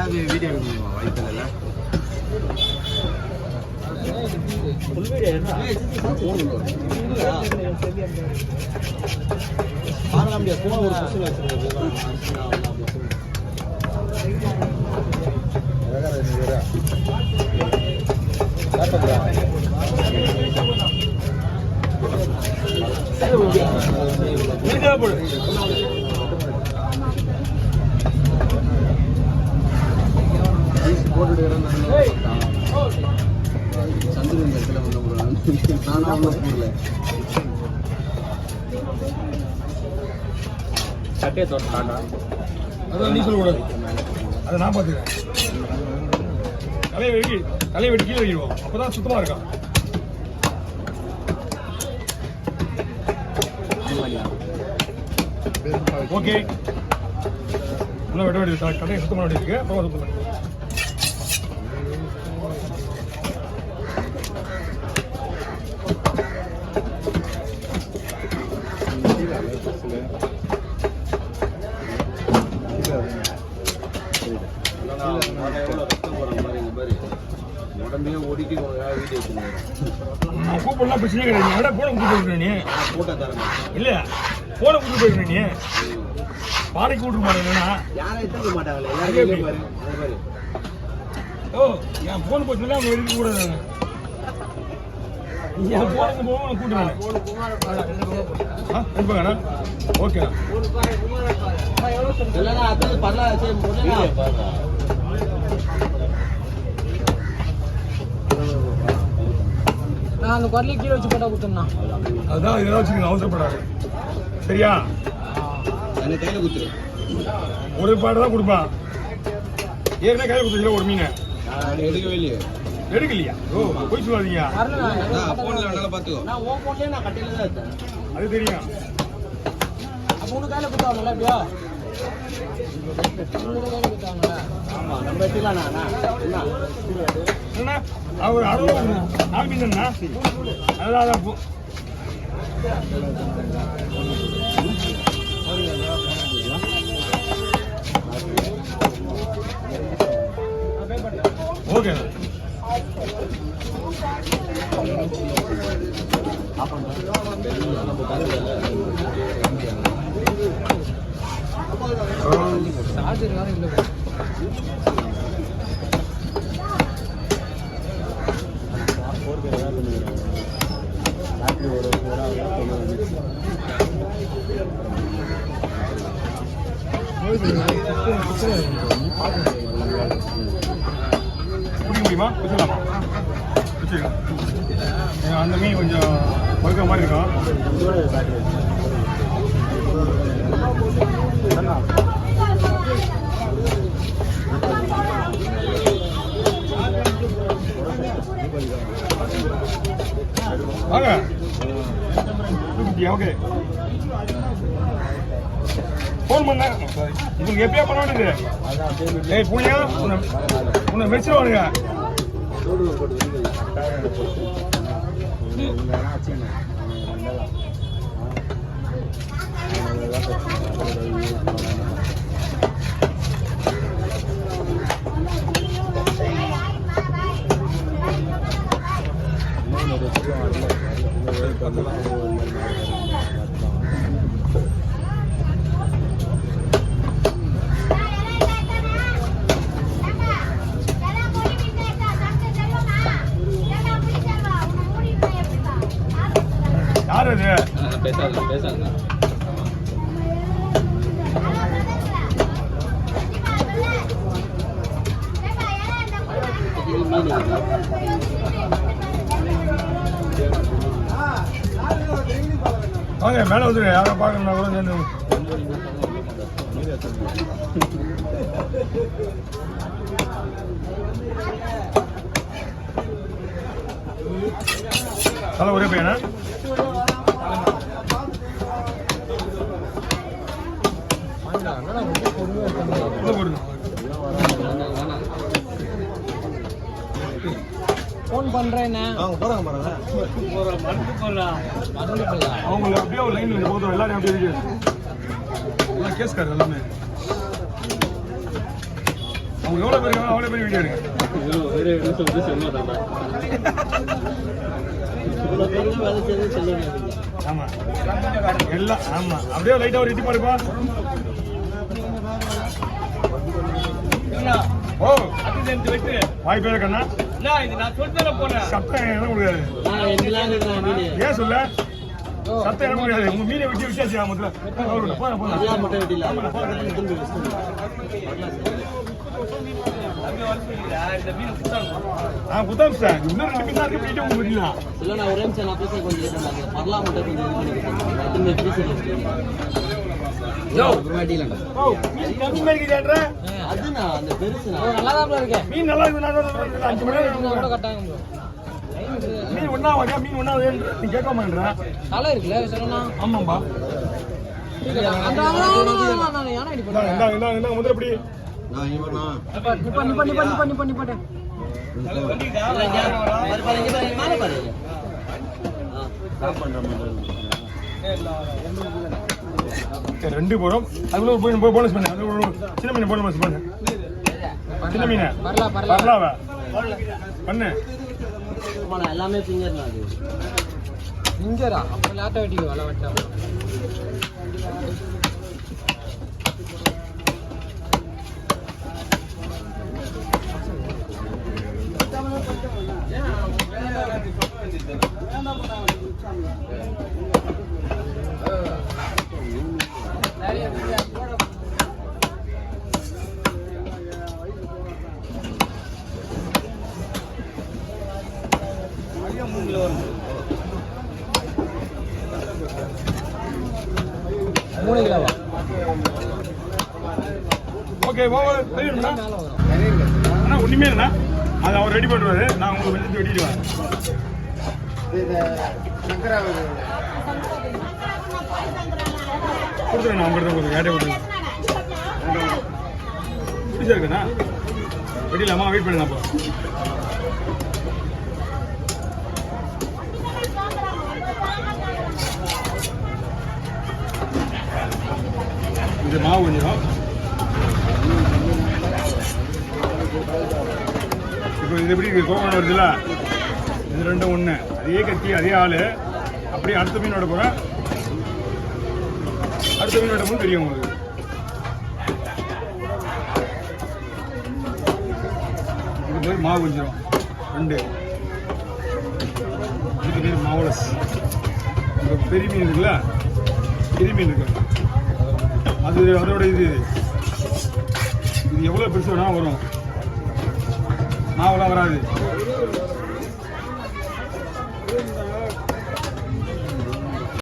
அது வீடியோ எடுக்க முடியுமா? வாய்ப்பு இல்லைல்ல. சந்திரன் இடத்துல வந்து சட்டையை தோட்டானா அதான் நீ சொல்லக்கூடாது. அதை நான் பார்த்துக்கிறேன். தலையை வெட்டி கீழே வைக்கிறோம். அப்பதான் சுத்தமா இருக்கான். ஓகே நல்லா வெட்ட வேண்டியது. கடையை சுத்தம் பண்ண வேண்டியிருக்கு. அப்புறம் சுத்தம் பண்ணி உடம்பே ஓடிக்கு கூப்பிடலாம் பிரச்சனை கிடையாது. போன கூப்பிட்டு நீ போட்டா தரேன் இல்லையா? போன கூப்பிட்டு போயிருக்கேன் நீ பாறைக்கு கூட்டு மாட்டேன்னா யாரும் எடுத்துக்க மாட்டாங்களே. எல்லாரும் ஓ என் போன் போச்சுன்னா அவங்க எடுக்க கூடாது. என் போனுக்கு போக கூட்டுறேன். எடுப்பாங்கண்ணா. ஓகே நான் அந்த குரலையும் கீழே வச்சு போட்டா கொடுத்தோம்னா அதுதான் இதெல்லாம் வச்சுக்கணும். அவசரப்படாது சரியா? கையில் குத்துரு. ஒரு பாட்டு தான் கொடுப்பான். ஏற்கனவே கையில் குத்துச்சுல ஒரு மீன் எடுக்கவே இல்லையே. எடுக்கலையா? ஓ போய் சொல்லாதீங்க. பார்த்துக்கோ. அது தெரியும். அப்போ உனக்கு கையில் குத்தாங்கல்ல எப்படியா? ஆமா நம்ம எடுத்துக்கலாம். அவர் 4 மீன் அதான் ஓகே சார்ஜர் வேற இல்லை. குடிக்க முடியுமா? குடிச்சலாமா? குடிச்சிருக்கேன். அந்த மீன் கொஞ்சம் பழுக்கிற மாதிரி இருக்கும். வாங்க ஓகே. ஃபோன் பண்ண உங்களுக்கு எப்படியா பண்ண வேண்டியது? ஏய் புண்ணியா உன்னை மெச்சிடுவானுங்க. யார் அது? பேசாத வாங்க மேலே வந்துரு. யாரை பார்க்கணும்னா கூட சேர்ந்து தலை ஒரே பையனா? ஃபோன் பண்றேன். அவங்க போறாங்க பாருங்க. அவங்க அப்படியே ஒரு லைன்ல போதும். எல்லாரும் அப்படியே இருக்கு. எல்லாம் கேஸ்காரர் எல்லாமே அவங்க எவ்வளோ பேர் அவ்வளோ பேர் வீடியோ எடுங்க. ஆமா எல்லாம் ஆமா அப்படியே லைட்டா ஒரு இட்டி பாருப்பா. ஓ வாய் பேர கண்ணா சத்தம் என்ன முடியாது. ஏன் சொல்ல சத்தம் என்ன முடியாது. உங்க மீனை வெட்டி விட்டாச்சு முதல்ல. புத்தம் சார் இன்னும் 2 மீன் இருக்கு போயிட்டு உங்களுக்கு புரியல. இல்ல நான் ஒரே நிமிஷம் நான் பேச கொஞ்சம் லேட் ஆகுது. பரலா மட்டும் கொஞ்சம் யோ வாடிலங்க. ஓ மீன் கம்மி மாதிரி கேட்ற. அதுனா அந்த பெருசுனா நல்லா தான் இருக்கு. மீன் நல்லா இருக்கு. நான் 5 மணி நேரம் கூட கட்டாங்க ப்ரோ. மீன் ஒண்ணா வாங்க மீன் ஒண்ணா நீ கேட்க மாட்டேற. தலை இருக்குல சொன்னா. ஆமாம்பா. அந்த நான் யானை அடி போறேன். இந்த முதல்ல எப்படி நான் இங்க வரணும். பண்ணி போடு. மேல பாரு. ஸ்டாப் பண்ற மாதிரி. ரெண்டு போறோம். அதுல போய் போனஸ் பண்ணு. சின்ன மீன் போனஸ் பண்ணு. சின்ன மீன் பரலாவா பண்ணு. ஆமா எல்லாமே ஃபிங்கர்னா அது. ஃபிங்கரா அப்ப லாட்ட வெட்டிக்கு வல வெட்டா. மூணு கிலோவா? ஓகே ஓவர் தெரியுமா? அண்ணா ஒண்ணுமே இல்லைண்ணா. அதை அவர் ரெடி பண்ணுவாரு. நான் உங்களுக்கு வெட்டி வெட்டிடுவேன். கொடுத்துருங்க நான் உங்கள்கிட்ட கொடுத்து வேட்டை கொடுத்துருங்க. பிடிச்சா இருக்குண்ணா வெட்டிடலாமா? வெயிட் பண்ணுங்க அப்போ. இது மாவு கொஞ்சம் இப்போ இது எப்படி இருக்கு? கோவம் வருதுல்ல, இது ரெண்டும் ஒன்று. அதே கத்தி அதே ஆள். அப்படியே அடுத்த மீனோட போகிறேன். அடுத்த மீனோட போது தெரியும் உங்களுக்கு. இது பேர் மாவு கொஞ்சம் 2. இதுக்கு பேர் மாவுலஸ். இப்போ பெரிய மீன் இருக்குல்ல, பெரிய மீன் இருக்கு. அது அதோட இது எவ்வளோ பெருசு வேணால் வரும். மாவுலாம் வராது.